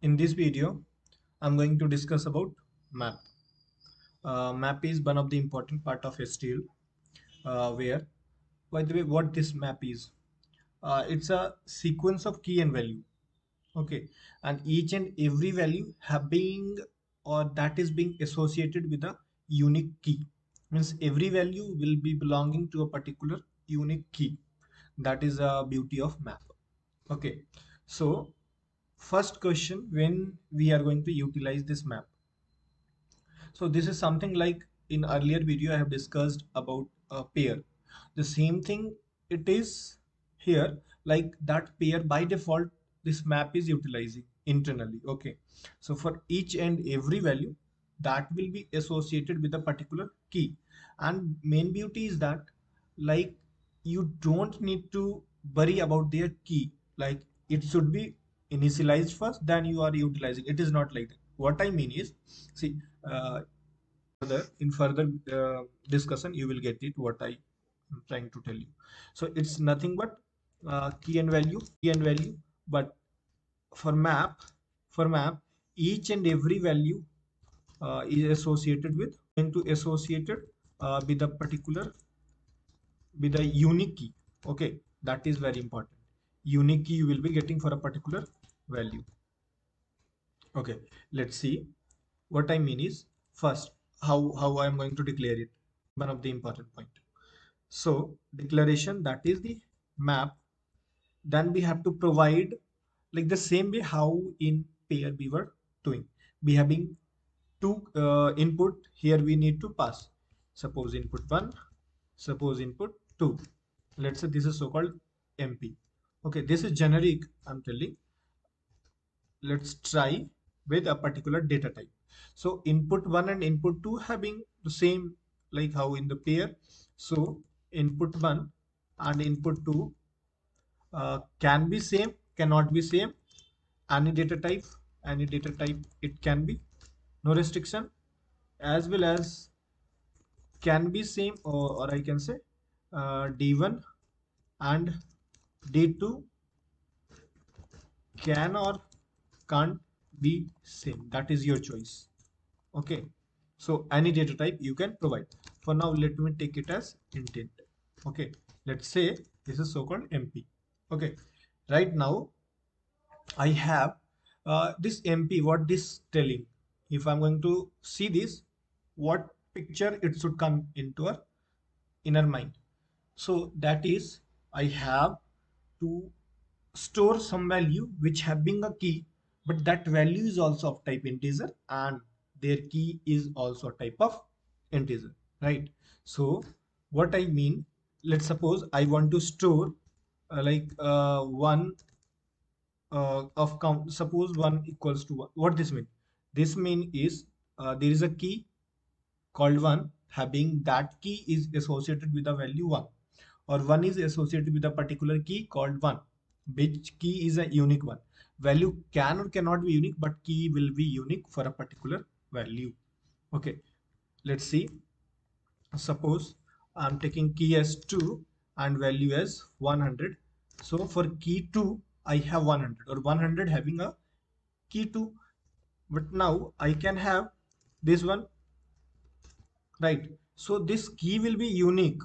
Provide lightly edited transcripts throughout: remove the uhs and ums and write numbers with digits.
In this video, I'm going to discuss about map. Map is one of the important part of STL. Where, by the way, what this map is? It's a sequence of key and value. Okay, and each and every value having or that is being associated with a unique key. Means every value will be belonging to a particular unique key. That is a beauty of map. Okay, so first question, when we are going to utilize this map. So this is something like in earlier video I have discussed about a pair. The same thing it is here, like that pair by default this map is utilizing internally. Okay. So for each and every value that will be associated with a particular key. And main beauty is that like you don't need to worry about their key. Like it should be initialized first, then you are utilizing. It is not like that. What I mean is, see, uh, further discussion you will get it what I am trying to tell you. So it's nothing but key and value, but for map each and every value is associated with going to associated with a particular with a unique key. Okay, that is very important. Unique key you will be getting for a particular value. Okay, let's see. What I mean is, first, how I am going to declare it, one of the important point. So declaration, that is the map. Then we have to provide like the same way how in pair we were doing. We having two input. Here we need to pass, suppose input 1, suppose input 2. Let's say this is so called MP. Okay, this is generic, I'm telling. Let's try with a particular data type. So input 1 and input 2 having the same, like how in the pair. So input 1 and input 2 can be same, cannot be same. Any data type it can be, no restriction. As well as can be same, or I can say D1 and D2 can or can't be same. That is your choice. Okay, so any data type you can provide. For now let me take it as intent. Okay, let's say this is so-called MP. Okay, right now I have this MP. What this telling? If I'm going to see this, what picture it should come into our inner mind. So that is, I have to store some value which having a key, but that value is also of type integer and their key is also type of integer, right? So what I mean, let's suppose I want to store one of count. Suppose 1 equals to 1. What this mean? This mean is there is a key called 1, having that key is associated with the value 1, or 1 is associated with a particular key called 1, which key is a unique one. Value can or cannot be unique, but key will be unique for a particular value. Okay, let's see. Suppose I'm taking key as 2 and value as 100. So for key 2 I have 100, or 100 having a key 2. But now I can have this one, right? So this key will be unique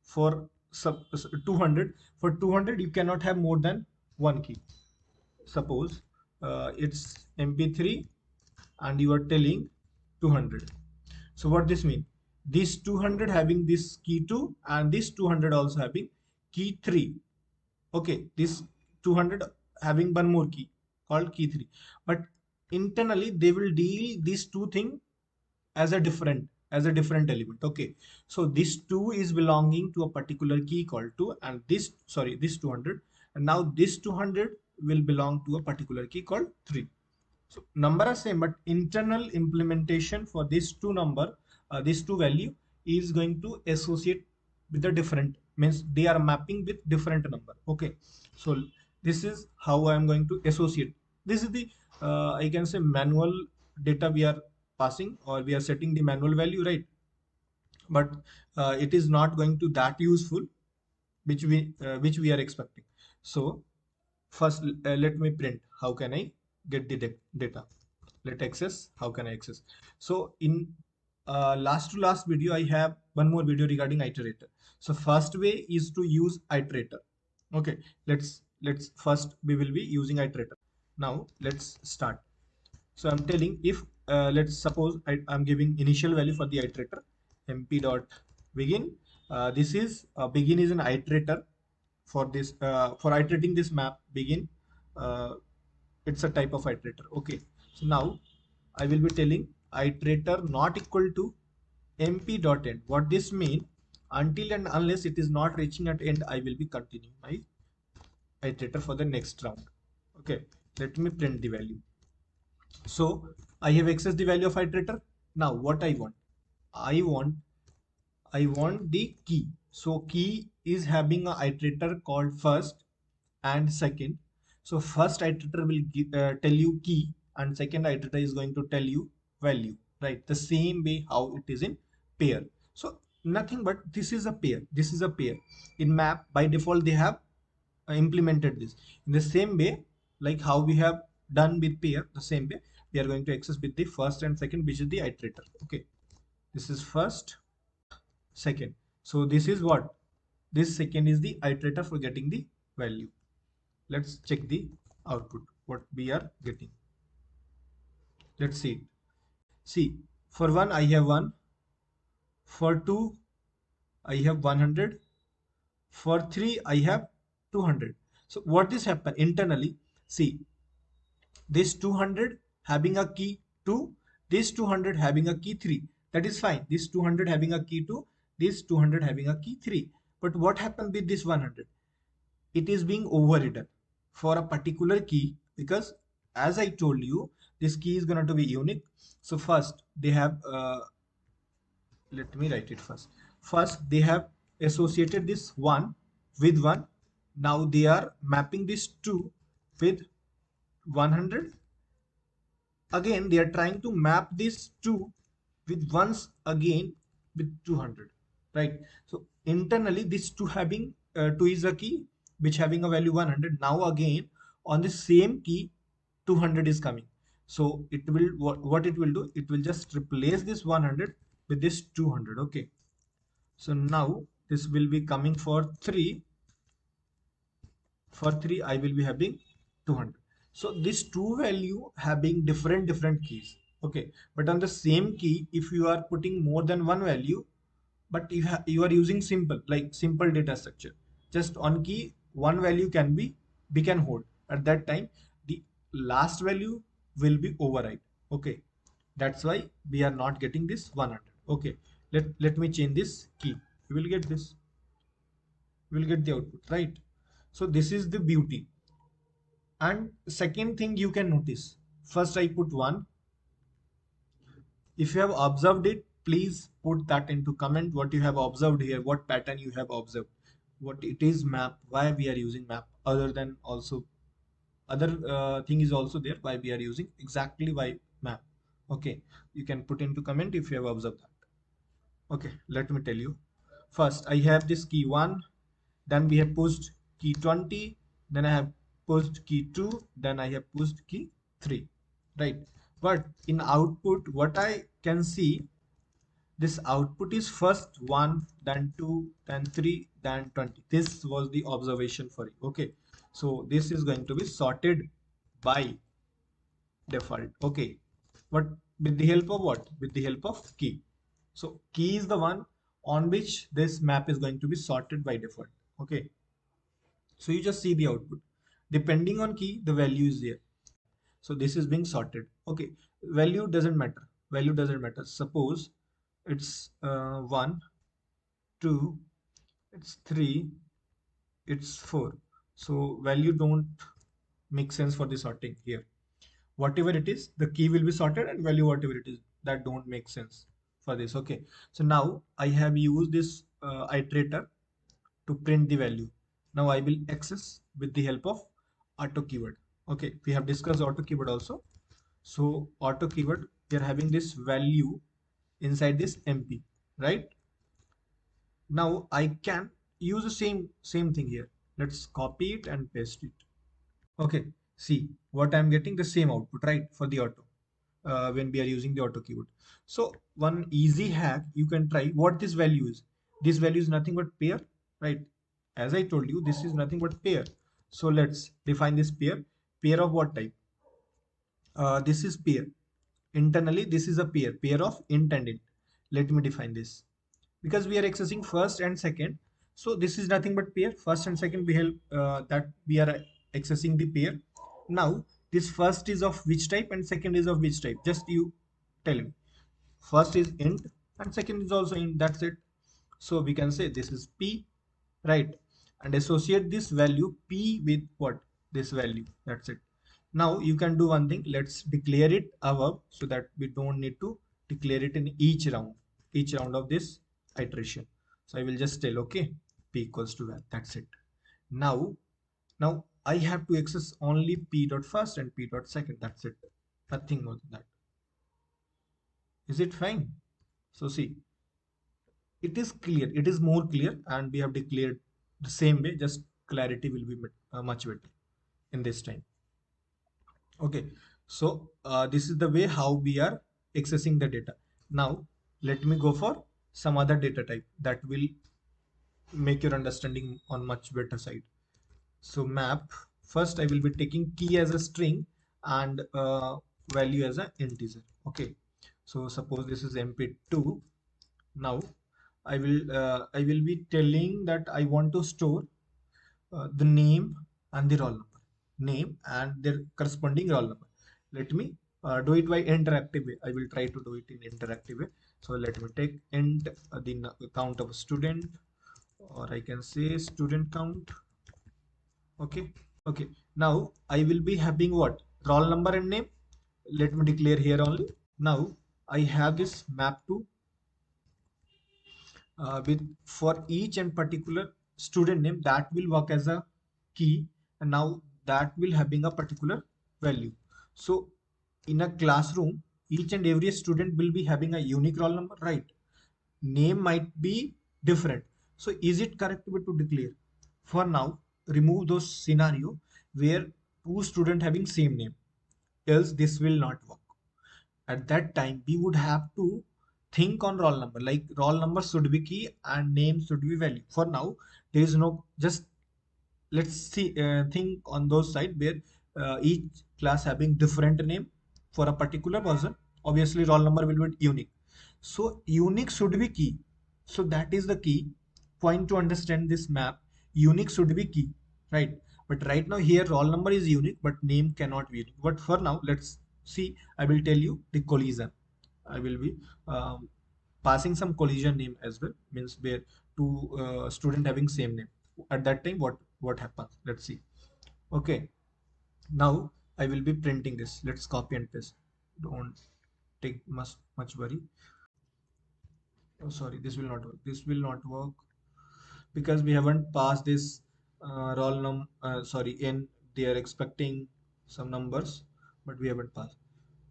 for 200. For 200 you cannot have more than one key. Suppose it's MP3 and you are telling 200. So what this mean? This 200 having this key 2 and this 200 also having key 3. Okay, this 200 having one more key called key 3. But internally they will deal these two things as a different element. Okay, so this 2 is belonging to a particular key called 2, and this 200, and now this 200 will belong to a particular key called 3. So number are same, but internal implementation for these two number, these two value is going to associate with a different, means they are mapping with different number. Okay, so this is how I am going to associate. This is the I can say manual data we are passing, or we are setting the manual value, right? But it is not going to that useful which we are expecting. So first let me print. How can I get the data. Let access. How can I access? So in last to last video, I have one more video regarding iterator. So first way is to use iterator. Okay, let's first we will be using iterator. Now let's start. So I'm telling if let's suppose I'm giving initial value for the iterator mp dot begin. This is begin is an iterator for this for iterating this map begin. Uh, it's a type of iterator. Okay, so now I will be telling iterator not equal to mp dot end. What this mean? Until and unless it is not reaching at end, I will be continuing my iterator for the next round. Okay, let me print the value. So I have accessed the value of iterator. Now what I want? I want I want the key. So key is having a iterator called first and second. So first iterator will tell you key and second iterator is going to tell you value, right? The same way how it is in pair. So nothing but this is a pair. This is a pair. In map by default they have implemented this in the same way like how we have done with pair. The same way we are going to access with the first and second, which is the iterator. Okay, this is first, second. So this is what, this second is the iterator for getting the value. Let's check the output what we are getting. Let's see it. See, for 1 I have 1, for 2 I have 100, for 3 I have 200. So what this happen internally? See, this 200 having a key 2, this 200 having a key 3. That is fine. This 200 having a key 2, this 200 having a key 3. But what happened with this 100? It is being overridden for a particular key because as I told you, this key is going to be unique. So first they have, let me write it first. First they have associated this 1 with 1. Now they are mapping this 2 with 100. Again they are trying to map this 2 with once again with 200, right? So internally this 2 having 2 is a key which having a value 100. Now again on the same key 200 is coming. So it will what it will do, it will just replace this 100 with this 200. Okay, so now this will be coming for 3. For 3 I will be having 200. So this two value having different keys. Okay, but on the same key if you are putting more than one value, but you are using simple like simple data structure, just on key one value can be we can hold at that time, the last value will be override. Okay, that's why we are not getting this 100. Okay, let me change this key. You will get this, you will get the output, right? So this is the beauty. And second thing you can notice, first I put 1. If you have observed it, please put that into comment what you have observed here, what pattern you have observed, what it is map, why we are using map, other than also other thing is also there why we are using exactly why map. Okay, you can put into comment if you have observed that. Okay, let me tell you. First, I have this key 1, then we have pushed key 20, then I have pushed key 2, then I have pushed key 3, right? But in output, what I can see, this output is first 1, then 2, then 3, then 20. This was the observation for you. Okay, so this is going to be sorted by default. Okay, but with the help of what? With the help of key. So key is the one on which this map is going to be sorted by default. Okay, so you just see the output. Depending on key, the value is there. So this is being sorted. Okay, value doesn't matter. Value doesn't matter. Suppose it's 1, 2, it's 3, it's 4. So value don't make sense for the sorting here. Whatever it is, the key will be sorted, and value whatever it is that don't make sense for this. Okay, so now I have used this iterator to print the value. Now I will access with the help of auto keyword. Okay, we have discussed auto keyword also. So auto keyword, we are having this value inside this mp, right? Now I can use the same thing here. Let's copy it and paste it. Okay, see what I'm getting, the same output, right, for the auto, when we are using the auto keyword. So one easy hack you can try, what this value is. This value is nothing but pair, right? As I told you, this is nothing but pair. So let's define this pair. Pair of what type? This is pair. Internally this is a pair of int and int. Let me define this. Because we are accessing first and second, so this is nothing but pair. First and second we help, that we are accessing the pair. Now this first is of which type and second is of which type, just you tell me. First is int and second is also int, that's it. So we can say this is p, right? And associate this value p with what? This value, that's it. Now you can do one thing, let's declare it above so that we don't need to declare it in each round of this iteration. So I will just tell, okay, p equals to val, that's it. Now I have to access only p dot first and p dot second, that's it. Nothing more than that. Is it fine? So see, it is clear, it is more clear, and we have declared the same way, just clarity will be much better in this time. Okay, so this is the way how we are accessing the data. Now let me go for some other data type that will make your understanding on much better side. So map, first I will be taking key as a string and value as an integer. Okay, so suppose this is mp2. Now I will be telling that I want to store the name and the roll number, name and their corresponding roll number. Let me do it by interactive way. I will try to do it in interactive way. So let me take int the count of a student, or I can say student count. Okay, okay. Now I will be having what? Roll number and name. Let me declare here only. Now I have this map to with for each and particular student name that will work as a key, and now that will having a particular value. So in a classroom each and every student will be having a unique roll number, right? Name might be different. So is it correct way to declare? For now remove those scenario where two student having same name, else this will not work. At that time we would have to think on roll number, like roll number should be key and name should be value. For now there is no, just let's see, think on those side where each class having different name for a particular person. Obviously roll number will be unique, so unique should be key. So that is the key point to understand this map. Unique should be key, right? But right now here roll number is unique but name cannot be unique. But for now let's see, I will tell you the collision. I will be um, passing some collision name as well, means where two student having same name. At that time what happens, let's see. Okay, now I will be printing this. Let's copy and paste, don't take much worry. Oh sorry, this will not work, this will not work because we haven't passed this roll num sorry n, they are expecting some numbers but we haven't passed.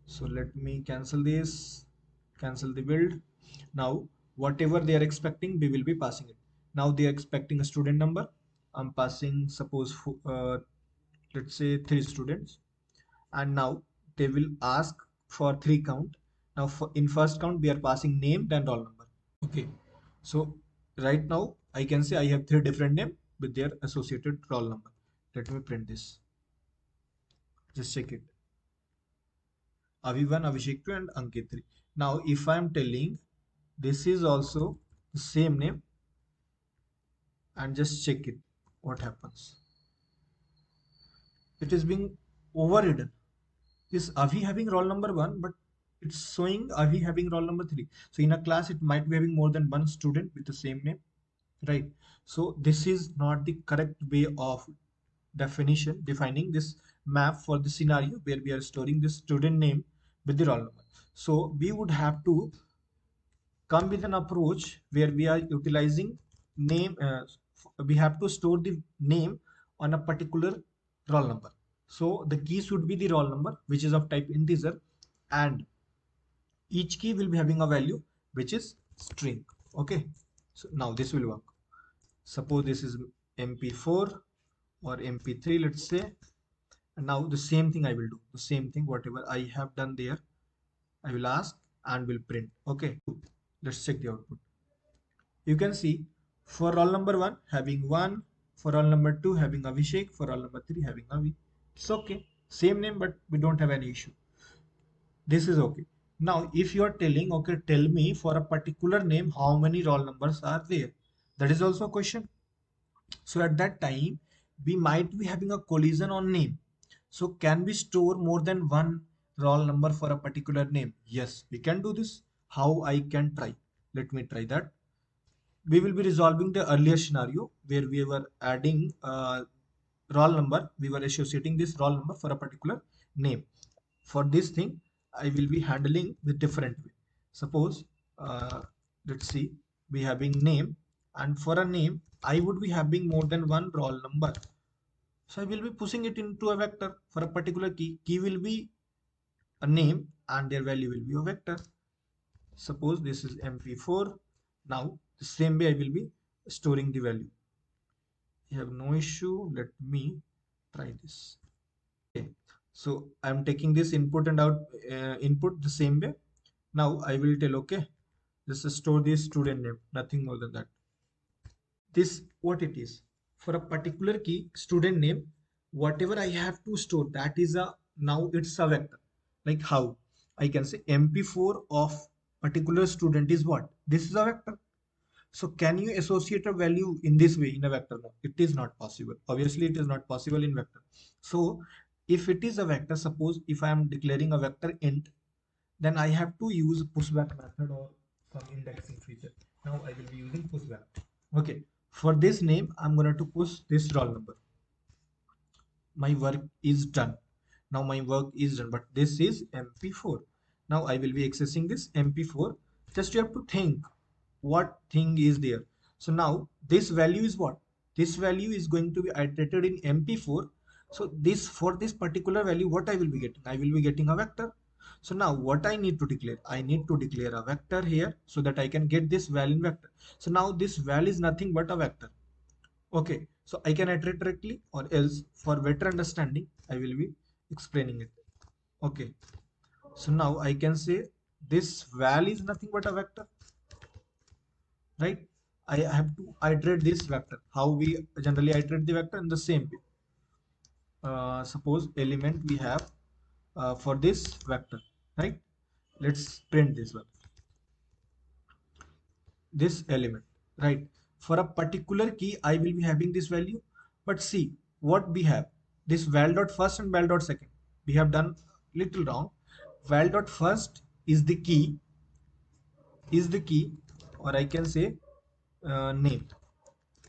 So let me cancel this, cancel the build. Now whatever they are expecting we will be passing it. Now they are expecting a student number, I'm passing suppose let's say 3 students. And now they will ask for 3 count. Now in first count we are passing name then roll number. Okay, so right now I can say I have 3 different name with their associated roll number. Let me print this, just check it. Avivan, Abhishek 2 and Ankit 3. Now if I am telling this is also the same name, and just check it, what happens. It is being overridden. Is Avi having roll number 1 but it's showing Avi having roll number 3. So in a class it might be having more than one student with the same name, right? So this is not the correct way of defining this map for the scenario where we are storing the student name with the roll number. So we would have to come with an approach where we are utilizing name, we have to store the name on a particular roll number. So the key should be the roll number which is of type integer, and each key will be having a value which is string. Okay, so now this will work. Suppose this is mp4 or mp3, let's say, And now the same thing I will do, the same thing whatever I have done there I will ask and will print. Okay, let's check the output. You can see for roll number 1 having 1, for roll number 2 having Abhishek, for roll number 3 having Avi. It's okay, same name, but we don't have any issue. This is okay. Now if you are telling, okay, tell me for a particular name how many roll numbers are there, that is also a question. So at that time we might be having a collision on name. So can we store more than one roll number for a particular name? Yes, we can do this. How I can try? Let me try that. We will be resolving the earlier scenario where we were adding roll number. We were associating this roll number for a particular name. For this thing, I will be handling with different way. Suppose, let's see, we having name, and for a name, I would be having more than one roll number. So I will be pushing it into a vector for a particular key. Key will be a name and their value will be a vector. Suppose this is MP4. Now the same way I will be storing the value. You have no issue. Let me try this. Okay. So I'm taking this input and out input the same way. Now I will tell okay, just store the student name, nothing more than that. This what it is for a particular key student name, whatever I have to store that is a now it's a vector. Like how I can say MP4 of particular student is what? This is a vector. So can you associate a value in this way in a vector? No, it is not possible. Obviously, it is not possible in vector. So if it is a vector, suppose if I am declaring a vector int, then I have to use pushback method or some indexing feature. Now I will be using pushback. Okay, for this name, I'm going to push this roll number. My work is done. Now my work is done, but this is MP4. Now I will be accessing this MP4. Just you have to think what thing is there. So now this value is what? This value is going to be iterated in MP4. So this for this particular value, what I will be getting? I will be getting a vector. So now what I need to declare? I need to declare a vector here so that I can get this val in vector. So now this val is nothing but a vector. Okay, so I can iterate directly or else for better understanding, I will be explaining it. Okay, so now I can say this val is nothing but a vector, right? I have to iterate this vector. How we generally iterate the vector in the same way. Suppose element we have for this vector, right? Let's print this one. This element, right? For a particular key, I will be having this value. But see what we have. This val dot first and val dot second. We have done little wrong. Val dot first is the key, or I can say name,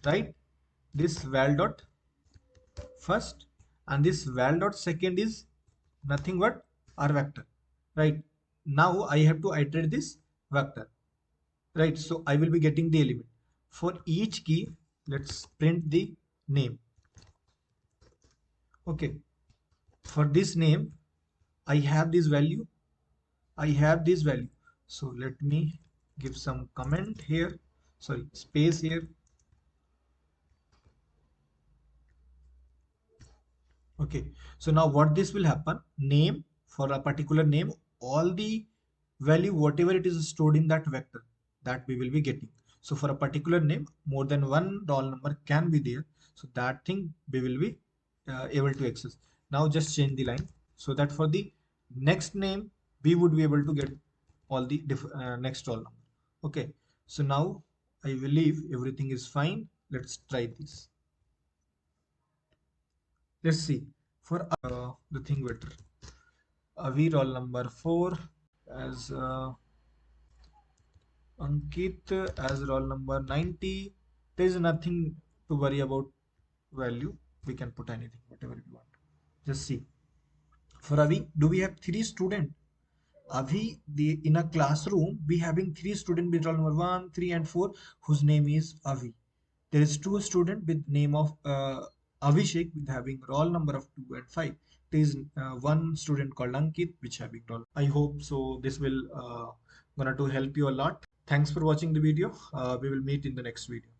right? This val dot first and this val dot second is nothing but our vector, right? Now I have to iterate this vector, right? So I will be getting the element for each key. Let's print the name. Okay, for this name I have this value, I have this value. So let me give some comment here, sorry, space here. Okay, so now what this will happen, name for a particular name, all the value whatever it is stored in that vector, that we will be getting. So for a particular name, more than one roll number can be there. So that thing we will be able to access. Now just change the line so that for the next name we would be able to get all the next roll number. Okay, so now I believe everything is fine. Let's try this. Let's see for the thing better. We roll number 4 as Ankit as roll number 90. There is nothing to worry about value. We can put anything, whatever we want. Just see. For Avi, do we have 3 students? Avi, in a classroom, we having 3 students with roll number 1, 3 and 4 whose name is Avi. There is 2 students with name of Abhishek with having roll number of 2 and 5. There is one student called Ankit which having roll. I hope so this will gonna to help you a lot. Thanks for watching the video. We will meet in the next video.